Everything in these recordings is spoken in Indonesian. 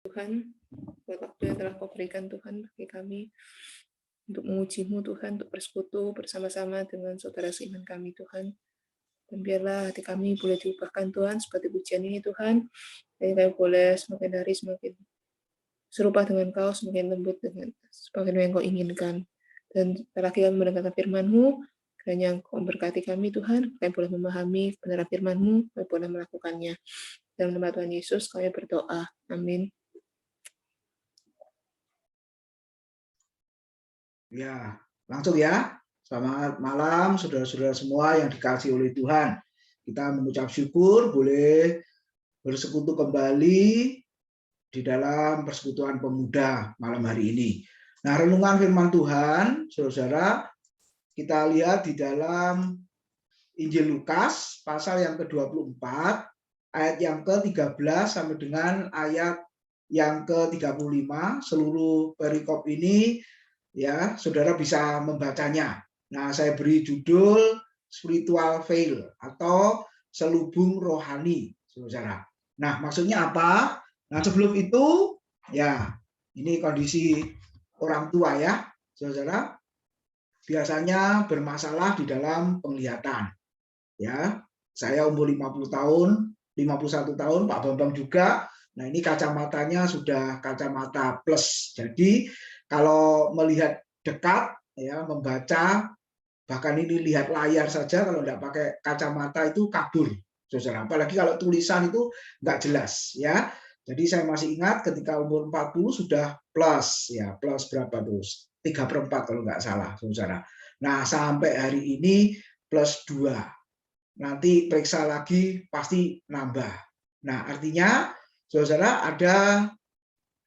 Tuhan, buat waktu yang telah Kau berikan Tuhan bagi kami untuk memuji-Mu Tuhan, untuk bersekutu bersama-sama dengan saudara seiman kami Tuhan. Dan biarlah hati kami boleh diubahkan Tuhan seperti pujian ini Tuhan, dan kami boleh semakin hari semakin serupa dengan Kau, semakin lembut dengan semakin yang Kau inginkan. Dan lagi kami mendengarkan firman-Mu, kiranya Kau memberkati kami Tuhan, kami boleh memahami kebenaran firman-Mu, kami boleh melakukannya. Dalam nama Tuhan Yesus kami berdoa. Amin. Ya, langsung ya. Selamat malam saudara-saudara semua yang dikasihi oleh Tuhan. Kita mengucap syukur boleh bersekutu kembali di dalam persekutuan pemuda malam hari ini. Nah, renungan firman Tuhan, saudara-saudara, kita lihat di dalam Injil Lukas pasal yang ke-24 ayat yang ke-13 sampai dengan ayat yang ke-35. Seluruh perikop ini ya, saudara bisa membacanya. Nah, saya beri judul spiritual veil atau selubung rohani, saudara. Nah, maksudnya apa? Nah, sebelum itu, ya, ini kondisi orang tua ya, saudara. Biasanya bermasalah di dalam penglihatan. Ya, saya umur 50 tahun, 51 tahun, Pak Bambang juga. Nah, ini kacamatanya sudah kacamata plus. Jadi, kalau melihat dekat, ya membaca, bahkan ini lihat layar saja, kalau tidak pakai kacamata itu kabur, saudara. Apalagi kalau tulisan itu nggak jelas, ya. Jadi saya masih ingat ketika umur 40 sudah plus, ya plus berapa terus? 3/4 kalau nggak salah, saudara. Nah, sampai hari ini plus 2. Nanti periksa lagi pasti nambah. Nah, artinya saudara ada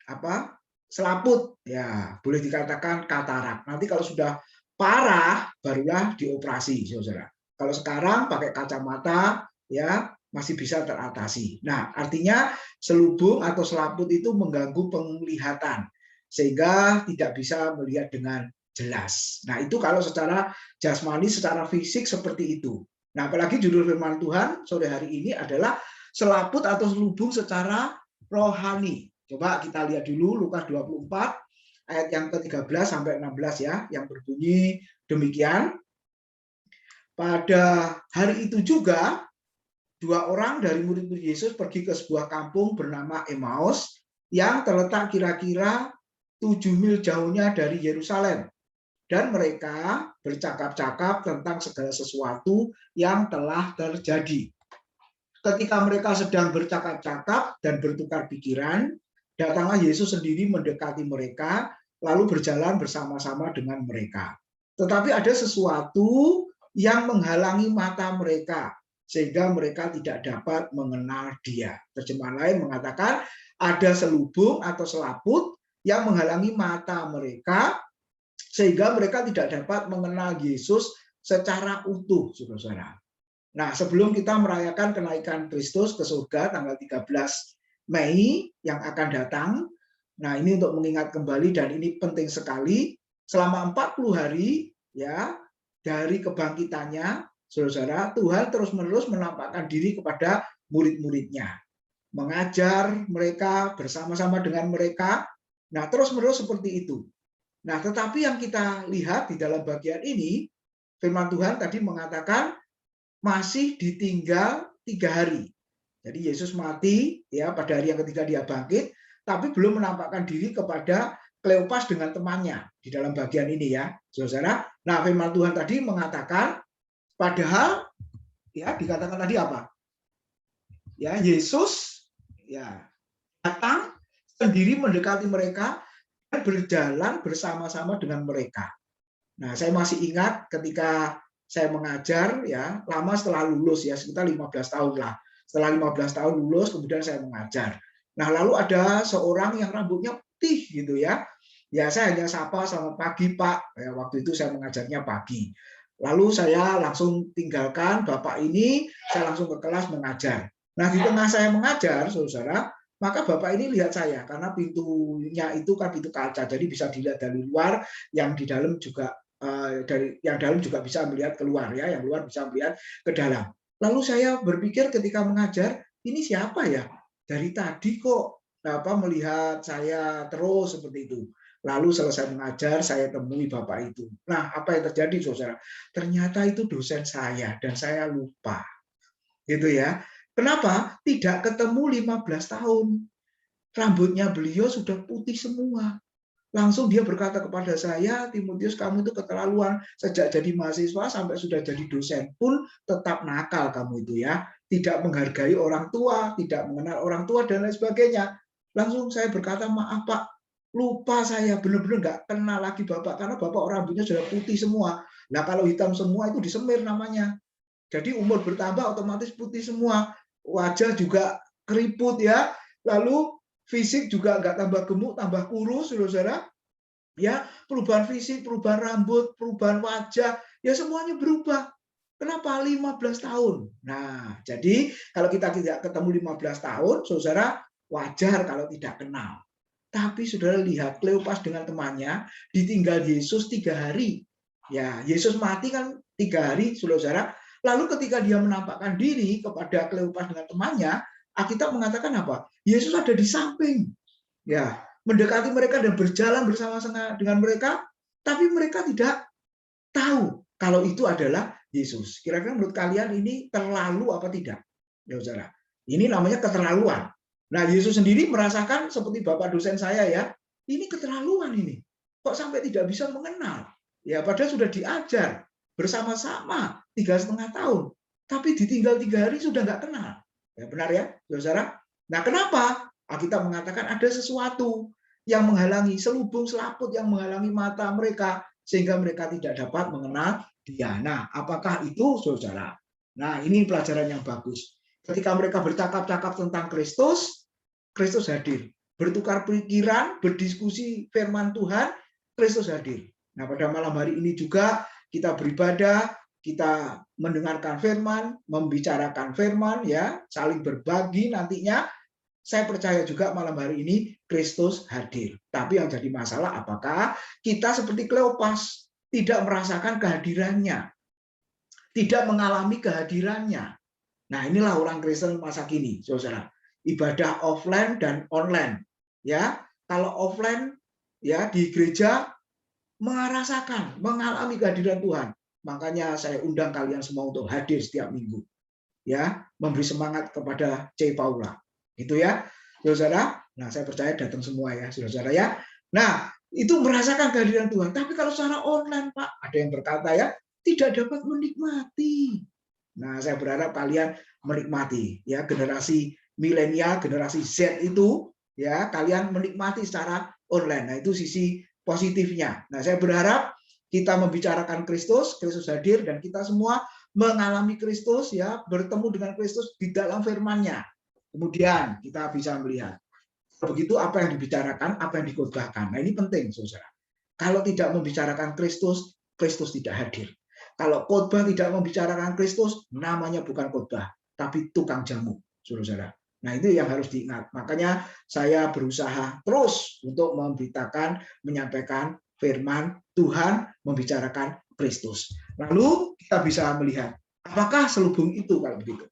apa? Selaput, ya boleh dikatakan katarak. Nanti kalau sudah parah barulah dioperasi, saudara. Kalau sekarang pakai kacamata, ya masih bisa teratasi. Nah, artinya selubung atau selaput itu mengganggu penglihatan sehingga tidak bisa melihat dengan jelas. Nah, itu kalau secara jasmani, secara fisik seperti itu. Nah, apalagi judul firman Tuhan sore hari ini adalah selaput atau selubung secara rohani. Coba kita lihat dulu Lukas 24 ayat yang ke-13 sampai 16 ya, yang berbunyi demikian. Pada hari itu juga 2 orang dari murid-murid Yesus pergi ke sebuah kampung bernama Emmaus yang terletak kira-kira 7 mil jauhnya dari Yerusalem. Dan mereka bercakap-cakap tentang segala sesuatu yang telah terjadi. Ketika mereka sedang bercakap-cakap dan bertukar pikiran, datanglah Yesus sendiri mendekati mereka, lalu berjalan bersama-sama dengan mereka. Tetapi ada sesuatu yang menghalangi mata mereka, sehingga mereka tidak dapat mengenal Dia. Terjemahan lain mengatakan ada selubung atau selaput yang menghalangi mata mereka, sehingga mereka tidak dapat mengenal Yesus secara utuh, saudara-saudara. Nah, sebelum kita merayakan kenaikan Kristus ke surga tanggal 13 Mei yang akan datang, nah ini untuk mengingat kembali dan ini penting sekali, selama 40 hari ya dari kebangkitannya, saudara-saudara, Tuhan terus-menerus menampakkan diri kepada murid-muridnya, mengajar mereka bersama-sama dengan mereka. Nah, terus-menerus seperti itu. Nah, tetapi yang kita lihat di dalam bagian ini, firman Tuhan tadi mengatakan masih ditinggal 3 hari. Jadi Yesus mati ya pada hari yang ketiga dia bangkit, tapi belum menampakkan diri kepada Kleopas dengan temannya di dalam bagian ini ya, saudara. Nah, firman Tuhan tadi mengatakan, padahal ya dikatakan tadi apa? Ya Yesus ya datang sendiri mendekati mereka dan berjalan bersama-sama dengan mereka. Nah, saya masih ingat ketika saya mengajar ya, lama setelah lulus ya, sekitar 15 tahun lah. Setelah 15 tahun lulus, kemudian saya mengajar. Nah, lalu ada seorang yang rambutnya putih gitu ya. Ya, saya hanya sapa, selamat pagi Pak. Ya, waktu itu saya mengajarnya pagi. Lalu saya langsung tinggalkan Bapak ini, saya langsung ke kelas mengajar. Nah, di tengah saya mengajar, saudara, maka Bapak ini lihat saya, karena pintunya itu kan pintu kaca, jadi bisa dilihat dari luar, yang di dalam juga dari yang dalam juga bisa melihat keluar ya, yang luar bisa melihat ke dalam. Lalu saya berpikir ketika mengajar, ini siapa ya? Dari tadi kok melihat saya terus seperti itu. Lalu selesai mengajar, saya temui bapak itu. Nah, apa yang terjadi, saudara? Ternyata itu dosen saya dan saya lupa, gitu ya. Kenapa? Tidak ketemu 15 tahun. Rambutnya beliau sudah putih semua. Langsung dia berkata kepada saya, Timotius, kamu itu keterlaluan. Sejak jadi mahasiswa sampai sudah jadi dosen pun tetap nakal kamu itu ya. Tidak menghargai orang tua, tidak mengenal orang tua, dan lain sebagainya. Langsung saya berkata, maaf Pak, lupa saya, benar-benar nggak kenal lagi Bapak. Karena Bapak rambutnya sudah putih semua. Nah kalau hitam semua itu disemir namanya. Jadi umur bertambah otomatis putih semua. Wajah juga keriput ya. Lalu fisik juga nggak tambah gemuk, tambah kurus, saudara. Ya, perubahan fisik, perubahan rambut, perubahan wajah, ya semuanya berubah. Kenapa 15 tahun? Nah, jadi kalau kita tidak ketemu 15 tahun, saudara wajar kalau tidak kenal. Tapi saudara lihat, Kleopas dengan temannya ditinggal Yesus 3 hari. Ya, Yesus mati kan 3 hari, saudara. Lalu ketika dia menampakkan diri kepada Kleopas dengan temannya, Alkitab mengatakan apa? Yesus ada di samping. Ya, mendekati mereka dan berjalan bersama-sama dengan mereka, tapi mereka tidak tahu kalau itu adalah Yesus. Kira-kira menurut kalian ini terlalu apa tidak? Ya, saudara. Ini namanya keterlaluan. Nah, Yesus sendiri merasakan seperti Bapak dosen saya ya, ini keterlaluan ini. Kok sampai tidak bisa mengenal? Ya, padahal sudah diajar bersama-sama 3,5 tahun. Tapi ditinggal 3 hari sudah nggak kenal. Ya, benar ya, saudara? Nah, kenapa? Alkitab mengatakan ada sesuatu yang menghalangi, selubung selaput yang menghalangi mata mereka, sehingga mereka tidak dapat mengenal dia. Nah, apakah itu, saudara? Nah, ini pelajaran yang bagus. Ketika mereka bercakap-cakap tentang Kristus, Kristus hadir. Bertukar pikiran, berdiskusi firman Tuhan, Kristus hadir. Nah, pada malam hari ini juga kita beribadah, kita mendengarkan firman, membicarakan firman, ya, saling berbagi nantinya. Saya percaya juga malam hari ini Kristus hadir. Tapi yang jadi masalah apakah kita seperti Kleopas tidak merasakan kehadirannya, tidak mengalami kehadirannya. Nah, inilah orang Kristen masa kini, saudara. Ibadah offline dan online. Ya, kalau offline ya di gereja merasakan, mengalami kehadiran Tuhan. Makanya saya undang kalian semua untuk hadir setiap minggu. Ya, memberi semangat kepada C. Paula. Gitu ya, saudara. Nah, saya percaya datang semua ya, saudara ya. Nah, itu merasakan kehadiran Tuhan. Tapi kalau secara online, Pak, ada yang berkata ya, tidak dapat menikmati. Nah, saya berharap kalian menikmati ya, generasi milenial, generasi Z itu ya, kalian menikmati secara online. Nah, itu sisi positifnya. Nah, saya berharap kita membicarakan Kristus, Kristus hadir, dan kita semua mengalami Kristus ya, bertemu dengan Kristus di dalam firman-Nya. Kemudian kita bisa melihat begitu apa yang dibicarakan, apa yang dikhotbahkan. Nah, ini penting, saudara. Kalau tidak membicarakan Kristus, Kristus tidak hadir. Kalau khotbah tidak membicarakan Kristus, namanya bukan khotbah, tapi tukang jamu, saudara. Nah, itu yang harus diingat. Makanya saya berusaha terus untuk memberitakan, menyampaikan firman Tuhan, membicarakan Kristus. Lalu kita bisa melihat, apakah selubung itu kalau begitu?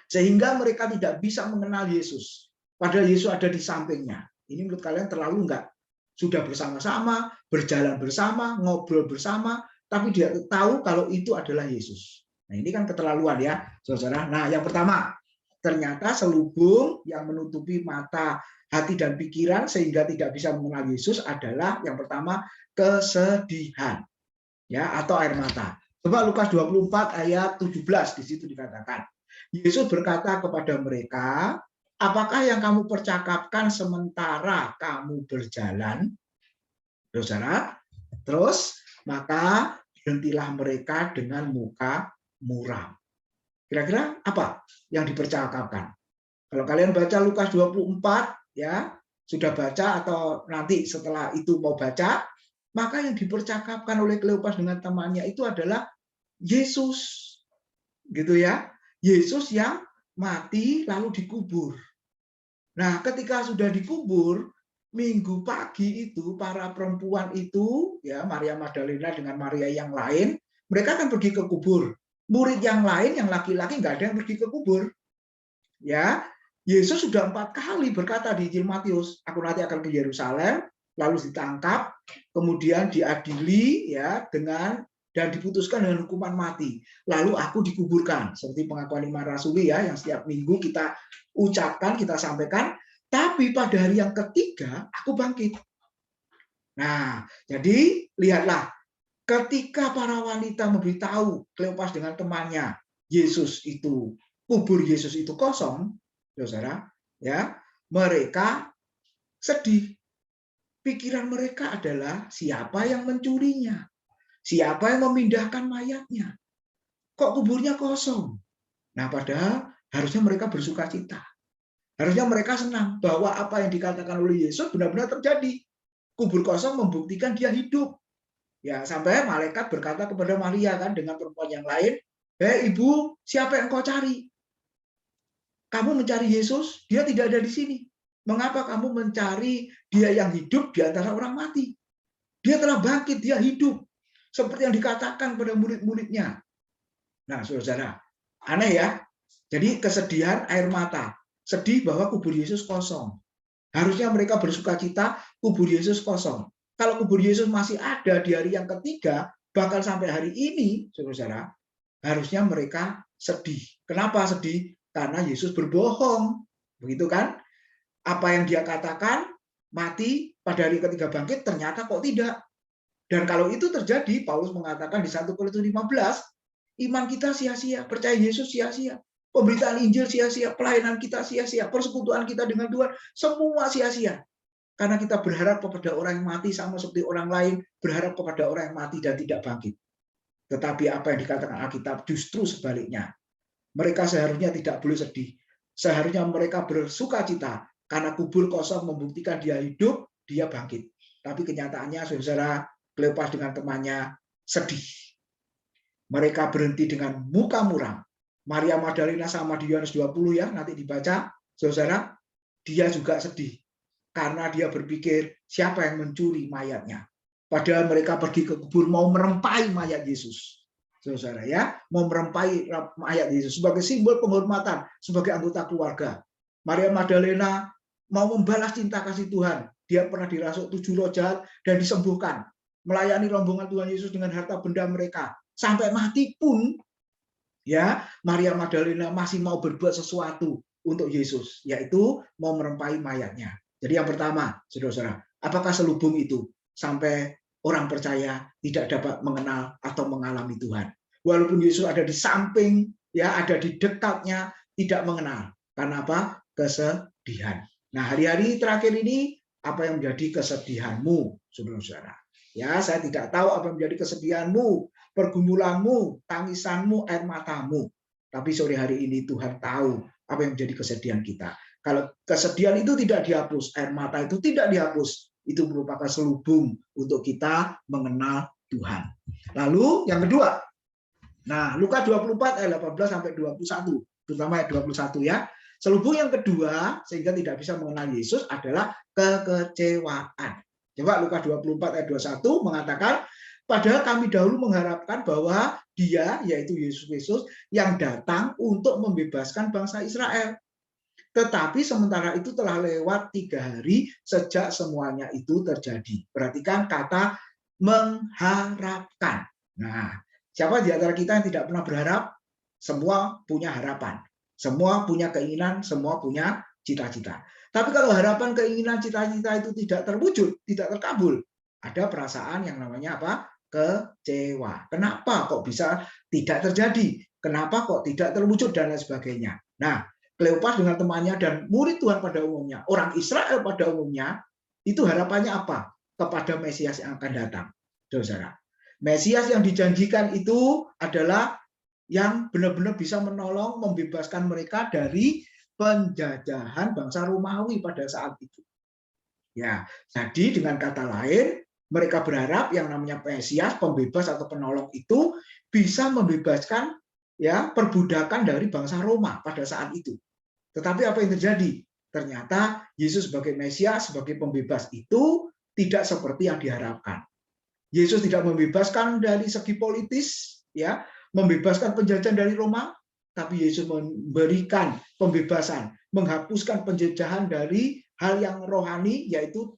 Sehingga mereka tidak bisa mengenal Yesus. Padahal Yesus ada di sampingnya. Ini menurut kalian terlalu enggak? Sudah bersama-sama, berjalan bersama, ngobrol bersama, tapi dia tahu kalau itu adalah Yesus. Nah, ini kan keterlaluan ya, saudara. Nah, yang pertama, ternyata selubung yang menutupi mata, hati, dan pikiran sehingga tidak bisa mengenal Yesus adalah yang pertama, kesedihan. Ya, atau air mata. Coba Lukas 24 ayat 17 di situ dikatakan. Yesus berkata kepada mereka, apakah yang kamu percakapkan sementara kamu berjalan? Saudara, terus maka berhentilah mereka dengan muka muram. Kira-kira apa yang dipercakapkan? Kalau kalian baca Lukas 24, ya, sudah baca atau nanti setelah itu mau baca, maka yang dipercakapkan oleh Kleopas dengan temannya itu adalah Yesus. Gitu ya. Yesus yang mati lalu dikubur. Nah, ketika sudah dikubur, Minggu pagi itu para perempuan itu, ya, Maria Magdalena dengan Maria yang lain, mereka akan pergi ke kubur. Murid yang lain yang laki-laki nggak ada yang pergi ke kubur. Ya, Yesus sudah 4 kali berkata di Injil Matius, aku nanti akan ke Yerusalem, lalu ditangkap, kemudian diadili ya dan diputuskan dengan hukuman mati. Lalu aku dikuburkan, seperti pengakuan iman rasuli ya, yang setiap minggu kita ucapkan, kita sampaikan. Tapi pada hari yang ketiga aku bangkit. Nah, jadi lihatlah, ketika para wanita memberitahu Kleopas dengan temannya, kubur Yesus itu kosong, saudara, ya, mereka sedih. Pikiran mereka adalah siapa yang mencurinya, siapa yang memindahkan mayatnya, kok kuburnya kosong. Nah, padahal harusnya mereka bersuka cita, harusnya mereka senang bahwa apa yang dikatakan oleh Yesus benar-benar terjadi. Kubur kosong membuktikan dia hidup. Ya, sampai malaikat berkata kepada Maria kan dengan perempuan yang lain, "Hei ibu, siapa yang kau cari? Kamu mencari Yesus, dia tidak ada di sini. Mengapa kamu mencari dia yang hidup di antara orang mati? Dia telah bangkit, dia hidup." Seperti yang dikatakan pada murid-muridnya. Nah, saudara, aneh ya. Jadi kesedihan air mata. Sedih bahwa kubur Yesus kosong. Harusnya mereka bersuka cita, kubur Yesus kosong. Kalau kubur Yesus masih ada di hari yang ketiga, bahkan sampai hari ini, saudara, harusnya mereka sedih. Kenapa sedih? Karena Yesus berbohong. Begitu kan? Apa yang dia katakan, mati, pada hari ketiga bangkit, ternyata kok tidak. Dan kalau itu terjadi, Paulus mengatakan di 1 Korintus 15, iman kita sia-sia, percaya Yesus sia-sia, pemberitaan Injil sia-sia, pelayanan kita sia-sia, persekutuan kita dengan Tuhan, semua sia-sia. Karena kita berharap kepada orang yang mati sama seperti orang lain, berharap kepada orang yang mati dan tidak bangkit. Tetapi apa yang dikatakan Alkitab justru sebaliknya. Mereka seharusnya tidak boleh sedih. Seharusnya mereka bersuka cita, karena kubur kosong membuktikan dia hidup, dia bangkit. Tapi kenyataannya, saudara, Kleopas dengan temannya sedih. Mereka berhenti dengan muka muram. Maria Magdalena sama di Yohanes 20 ya, nanti dibaca, saudara, dia juga sedih. Karena dia berpikir, siapa yang mencuri mayatnya? Padahal mereka pergi ke kubur mau merempai mayat Yesus. Saudara ya, mau merempai mayat Yesus sebagai simbol penghormatan, sebagai anggota keluarga. Maria Magdalena mau membalas cinta kasih Tuhan. Dia pernah dirasuk 7 roh jahat dan disembuhkan. Melayani rombongan Tuhan Yesus dengan harta benda mereka. Sampai mati pun, ya, Maria Magdalena masih mau berbuat sesuatu untuk Yesus, yaitu mau merempai mayatnya. Jadi yang pertama, saudara-saudara, apakah selubung itu sampai orang percaya tidak dapat mengenal atau mengalami Tuhan? Walaupun Yesus ada di samping, ya, ada di dekatnya, tidak mengenal. Karena apa? Kesedihan. Nah, hari-hari terakhir ini, apa yang menjadi kesedihanmu, saudara-saudara? Ya, saya tidak tahu apa yang menjadi kesedihanmu, pergumulanmu, tangisanmu, air matamu. Tapi sore hari ini Tuhan tahu apa yang menjadi kesedihan kita. Kalau kesedihan itu tidak dihapus, air mata itu tidak dihapus, itu merupakan selubung untuk kita mengenal Tuhan. Lalu yang kedua, nah Lukas 24 ayat 18 sampai 21, terutama ayat 21 ya. Selubung yang kedua sehingga tidak bisa mengenal Yesus adalah kekecewaan. Coba Lukas 24 ayat 21 mengatakan, padahal kami dahulu mengharapkan bahwa dia, yaitu Yesus Kristus, yang datang untuk membebaskan bangsa Israel. Tetapi sementara itu telah lewat 3 hari sejak semuanya itu terjadi. Perhatikan kata mengharapkan. Nah, siapa di antara kita yang tidak pernah berharap? Semua punya harapan. Semua punya keinginan, semua punya cita-cita. Tapi kalau harapan, keinginan, cita-cita itu tidak terwujud, tidak terkabul, ada perasaan yang namanya apa? Kecewa. Kenapa kok bisa tidak terjadi? Kenapa kok tidak terwujud dan lain sebagainya. Nah, Kleopas dengan temannya dan murid Tuhan pada umumnya, orang Israel pada umumnya, itu harapannya apa? Kepada Mesias yang akan datang. Saudara, Mesias yang dijanjikan itu adalah yang benar-benar bisa menolong, membebaskan mereka dari penjajahan bangsa Romawi pada saat itu. Ya, jadi dengan kata lain, mereka berharap yang namanya Mesias, pembebas atau penolong itu bisa membebaskan ya perbudakan dari bangsa Roma pada saat itu. Tetapi apa yang terjadi? Ternyata Yesus sebagai Mesias, sebagai pembebas itu tidak seperti yang diharapkan. Yesus tidak membebaskan dari segi politis, ya, membebaskan penjajahan dari Roma, tapi Yesus memberikan pembebasan, menghapuskan penjajahan dari hal yang rohani, yaitu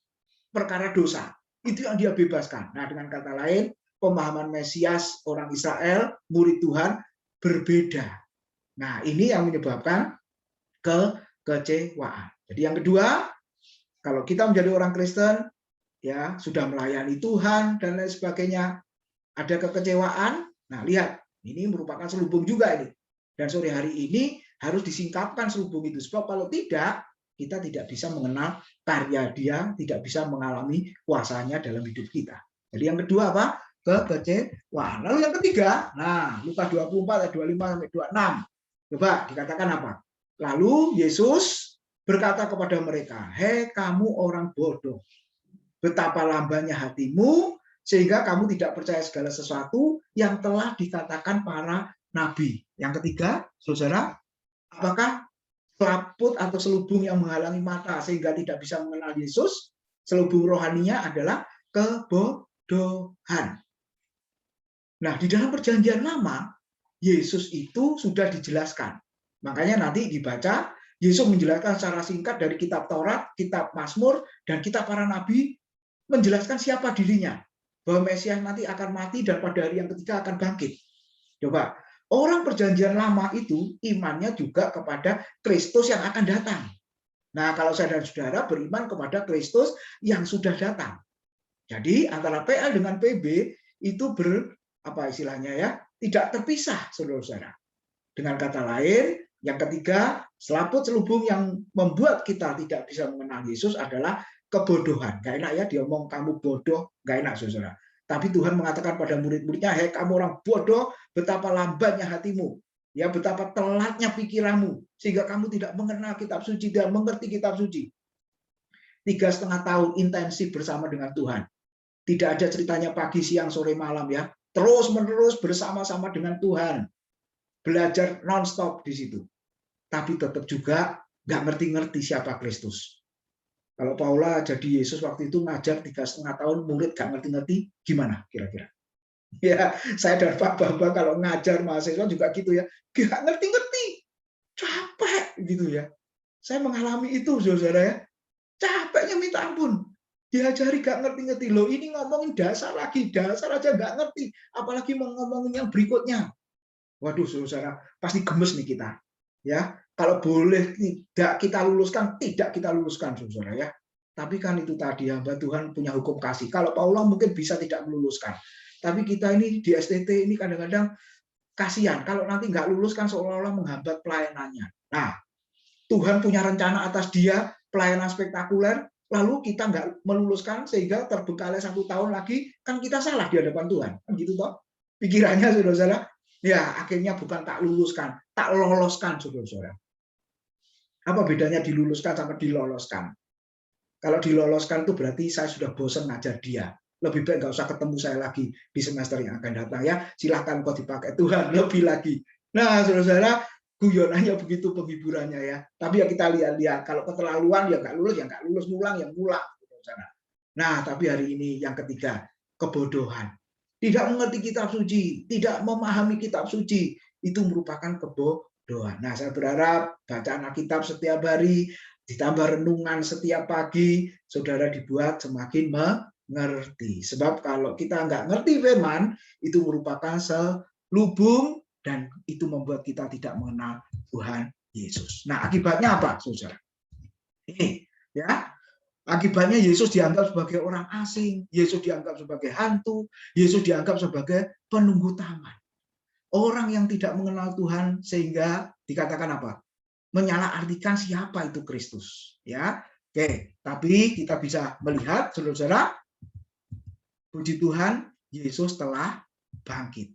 perkara dosa. Itu yang dia bebaskan. Nah, dengan kata lain, pemahaman Mesias orang Israel, murid Tuhan, berbeda. Nah, ini yang menyebabkan kekecewaan. Jadi yang kedua, kalau kita menjadi orang Kristen, ya sudah melayani Tuhan dan lain sebagainya, ada kekecewaan. Nah, lihat, ini merupakan selubung juga ini. Dan sore hari ini harus disingkapkan selubung itu. Sebab kalau tidak, kita tidak bisa mengenal karya dia, tidak bisa mengalami kuasanya dalam hidup kita. Jadi yang kedua apa? Kekecewaan. Lalu yang ketiga, nah Lukas 24 ayat 25 sampai 26. Coba dikatakan apa? Lalu Yesus berkata kepada mereka, "Hei kamu orang bodoh, betapa lambannya hatimu sehingga kamu tidak percaya segala sesuatu yang telah dikatakan para nabi." Yang ketiga, saudara, apakah selaput atau selubung yang menghalangi mata sehingga tidak bisa mengenal Yesus? Selubung rohaninya adalah kebodohan. Nah, di dalam perjanjian lama, Yesus itu sudah dijelaskan. Makanya nanti dibaca, Yesus menjelaskan secara singkat dari kitab Taurat, kitab Mazmur, dan kitab para nabi, menjelaskan siapa dirinya. Bahwa Mesias nanti akan mati dan pada hari yang ketiga akan bangkit. Coba, orang perjanjian lama itu imannya juga kepada Kristus yang akan datang. Nah, kalau saya dan saudara beriman kepada Kristus yang sudah datang. Jadi antara PL dengan PB itu apa istilahnya ya, tidak terpisah, saudara-saudara. Dengan kata lain, yang ketiga, selaput selubung yang membuat kita tidak bisa mengenal Yesus adalah kebodohan. Gak enak ya diomong kamu bodoh, gak enak, saudara. Tapi Tuhan mengatakan pada murid-muridnya, "Hei kamu orang bodoh, betapa lambannya hatimu, ya betapa telatnya pikiranmu, sehingga kamu tidak mengenal kitab suci dan mengerti kitab suci." 3,5 tahun intensif bersama dengan Tuhan. Tidak ada ceritanya pagi, siang, sore, malam ya. Terus-menerus bersama-sama dengan Tuhan. Belajar non-stop di situ. Tapi tetap juga nggak ngerti-ngerti siapa Kristus. Kalau Paula jadi Yesus waktu itu ngajar 3,5 tahun, murid nggak ngerti-ngerti, gimana kira-kira? Ya, saya dan Pak Bambang kalau ngajar mahasiswa juga gitu ya, nggak ngerti-ngerti, capek gitu ya. Saya mengalami itu, saudara ya. Capeknya minta ampun. Diajari gak ngerti-ngerti. Loh, ini ngomongin dasar lagi. Dasar aja gak ngerti. Apalagi mau ngomongin yang berikutnya. Waduh, saudara, pasti gemes nih kita. Ya, kalau boleh tidak kita luluskan, tidak kita luluskan, saudara ya. Tapi kan itu tadi, hamba Tuhan punya hukum kasih. Kalau Paula mungkin bisa tidak meluluskan. Tapi kita ini di STT ini kadang-kadang kasihan. Kalau nanti nggak lulus kan seolah-olah menghambat pelayanannya. Nah, Tuhan punya rencana atas dia, pelayanan spektakuler, lalu kita nggak meluluskan sehingga terbengkalai 1 tahun lagi, kan kita salah di hadapan Tuhan. Kan gitu toh? Pikirannya, saudara-saudara. Ya, akhirnya bukan tak luluskan, tak loloskan, saudara-saudara. Apa bedanya diluluskan sama diloloskan? Kalau diloloskan itu berarti saya sudah bosan ngajar dia. Lebih baik nggak usah ketemu saya lagi di semester yang akan datang ya. Silahkan kau dipakai Tuhan lebih lagi. Nah, saudara-saudara, guyonannya begitu penghiburannya ya. Tapi ya kita lihat-lihat. Kalau keterlaluan ya nggak lulus, ngulang yang ngulang. Saudara. Nah, tapi hari ini yang ketiga, kebodohan. Tidak mengerti kitab suci, tidak memahami kitab suci, itu merupakan kebodohan. Nah, saya berharap bacaan Alkitab setiap hari, ditambah renungan setiap pagi, saudara dibuat semakin mengerti. Sebab kalau kita nggak ngerti firman, itu merupakan selubung dan itu membuat kita tidak mengenal Tuhan Yesus. Nah, akibatnya apa, saudara? Ini, ya. Akibatnya Yesus dianggap sebagai orang asing, Yesus dianggap sebagai hantu, Yesus dianggap sebagai penunggu taman. Orang yang tidak mengenal Tuhan sehingga dikatakan apa? Menyalahartikan siapa itu Kristus. Ya, oke. Tapi kita bisa melihat, saudara-saudara, puji Tuhan, Yesus telah bangkit.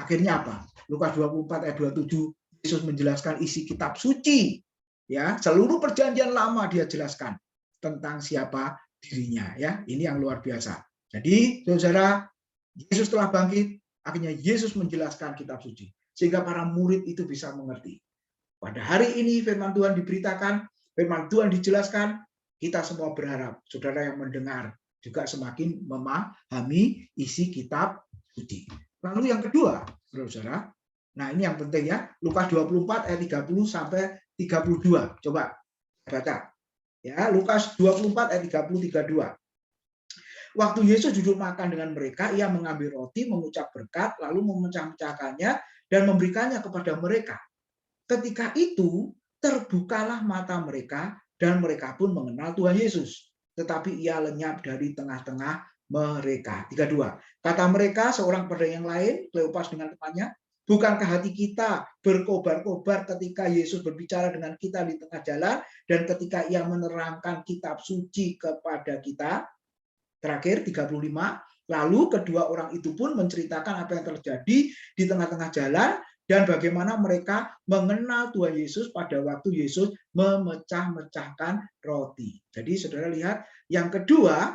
Akhirnya apa? Lukas 24 ayat 27, Yesus menjelaskan isi kitab suci. Ya, seluruh perjanjian lama dia jelaskan tentang siapa dirinya ya. Ini yang luar biasa. Jadi, saudara, Yesus telah bangkit, akhirnya Yesus menjelaskan kitab suci sehingga para murid itu bisa mengerti. Pada hari ini firman Tuhan diberitakan, firman Tuhan dijelaskan, kita semua berharap saudara yang mendengar juga semakin memahami isi kitab suci. Lalu yang kedua, saudara, Nah, ini yang penting ya. Lukas 24 ayat 30 sampai 32. Coba baca. Ya, Lukas 24 ayat 30 32. Waktu Yesus duduk makan dengan mereka, ia mengambil roti, mengucap berkat, lalu memecah-mecahkannya dan memberikannya kepada mereka. Ketika itu terbukalah mata mereka dan mereka pun mengenal Tuhan Yesus. Tetapi ia lenyap dari tengah-tengah mereka. 32. Kata mereka seorang pada yang lain, Kleopas dengan temannya, bukankah hati kita berkobar-kobar ketika Yesus berbicara dengan kita di tengah jalan dan ketika ia menerangkan kitab suci kepada kita? Terakhir 35. Lalu kedua orang itu pun menceritakan apa yang terjadi di tengah-tengah jalan dan bagaimana mereka mengenal Tuhan Yesus pada waktu Yesus memecah-mecahkan roti. Jadi saudara lihat, yang kedua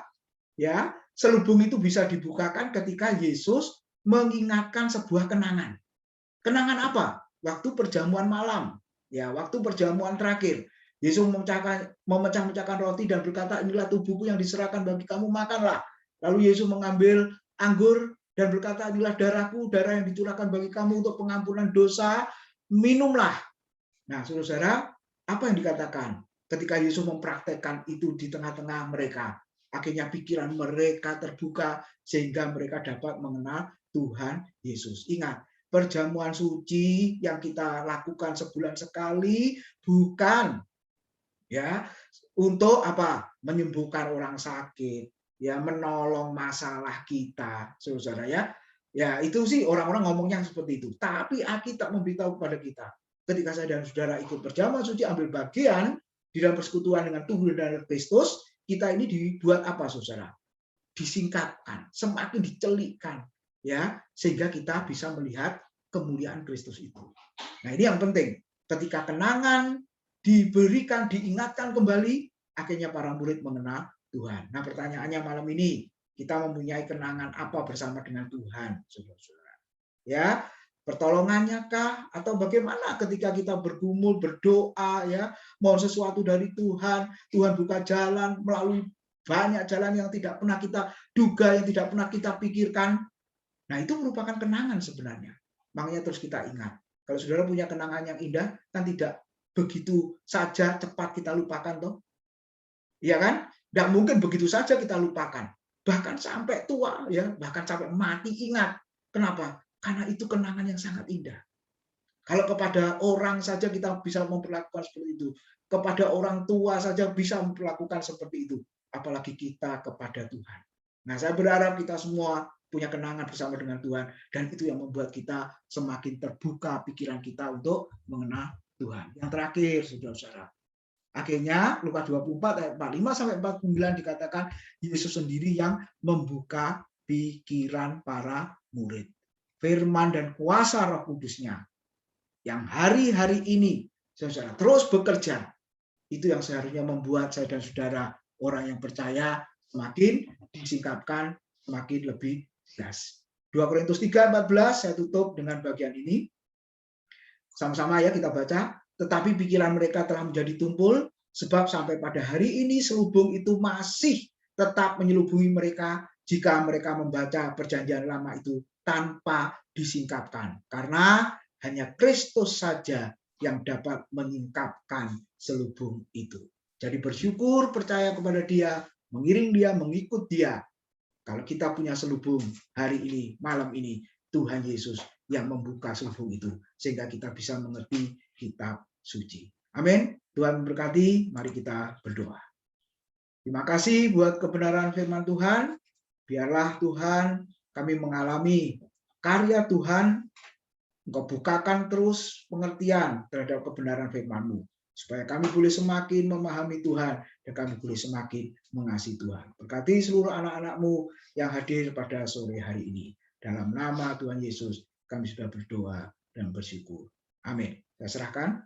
ya, selubung itu bisa dibukakan ketika Yesus mengingatkan sebuah kenangan. Kenangan apa? Waktu perjamuan malam, ya, waktu perjamuan terakhir. Yesus memecah-mecahkan roti dan berkata, inilah tubuhku yang diserahkan bagi kamu, makanlah. Lalu Yesus mengambil anggur dan berkata, inilah darahku, darah yang dicurahkan bagi kamu untuk pengampunan dosa, minumlah. Nah, saudara, apa yang dikatakan ketika Yesus mempraktekkan itu di tengah-tengah mereka? Akhirnya pikiran mereka terbuka sehingga mereka dapat mengenal Tuhan Yesus. Ingat, perjamuan suci yang kita lakukan sebulan sekali bukan ya untuk apa? Menyembuhkan orang sakit, ya menolong masalah kita, saudara ya. Ya, itu sih orang-orang ngomongnya seperti itu. Tapi Alkitab memberitahu kepada kita, ketika saya dan saudara ikut perjamuan suci, ambil bagian di dalam persekutuan dengan tubuh dan darah Kristus, kita ini dibuat apa, saudara? Disingkapkan, semakin dicelikkan, ya, sehingga kita bisa melihat kemuliaan Kristus itu. Nah, ini yang penting. Ketika kenangan diberikan, diingatkan kembali, akhirnya para murid mengenal Tuhan. Nah, pertanyaannya malam ini, kita mempunyai kenangan apa bersama dengan Tuhan, saudara-saudara? Ya, pertolongannya kah? Atau bagaimana ketika kita bergumul, berdoa, ya, mohon sesuatu dari Tuhan, Tuhan buka jalan melalui banyak jalan yang tidak pernah kita duga, yang tidak pernah kita pikirkan. Nah, itu merupakan kenangan sebenarnya. Makanya terus kita ingat. Kalau saudara punya kenangan yang indah, kan tidak begitu saja cepat kita lupakan, toh? Iya kan? Tidak mungkin begitu saja kita lupakan. Bahkan sampai tua, ya, bahkan sampai mati ingat. Kenapa? Karena itu kenangan yang sangat indah. Kalau kepada orang saja kita bisa memperlakukan seperti itu, kepada orang tua saja bisa memperlakukan seperti itu, apalagi kita kepada Tuhan. Nah, saya berharap kita semua punya kenangan bersama dengan Tuhan, dan itu yang membuat kita semakin terbuka pikiran kita untuk mengenal Tuhan. Yang terakhir, saudara-saudara, akhirnya Lukas 24 ayat 45 sampai 49 dikatakan Yesus sendiri yang membuka pikiran para murid. Firman dan kuasa Roh Kudus-Nya yang hari-hari ini saudara terus bekerja, itu yang seharusnya membuat saya dan saudara orang yang percaya semakin disingkapkan, semakin lebih jelas. 2 Korintus 3:14, saya tutup dengan bagian ini. Sama-sama ya kita baca. Tetapi pikiran mereka telah menjadi tumpul, sebab sampai pada hari ini selubung itu masih tetap menyelubungi mereka jika mereka membaca perjanjian lama itu tanpa disingkapkan. Karena hanya Kristus saja yang dapat menyingkapkan selubung itu. Jadi bersyukur, percaya kepada Dia, mengiring Dia, mengikut Dia. Kalau kita punya selubung hari ini, malam ini, Tuhan Yesus yang membuka selubung itu, sehingga kita bisa mengerti kitab suci. Amin. Tuhan memberkati, mari kita berdoa. Terima kasih buat kebenaran firman Tuhan. Biarlah Tuhan kami mengalami karya Tuhan, Engkau bukakan terus pengertian terhadap kebenaran firman-Mu, supaya kami boleh semakin memahami Tuhan dan kami boleh semakin mengasihi Tuhan. Berkati seluruh anak-anak-Mu yang hadir pada sore hari ini. Dalam nama Tuhan Yesus kami sudah berdoa dan bersyukur. Amin. Saya serahkan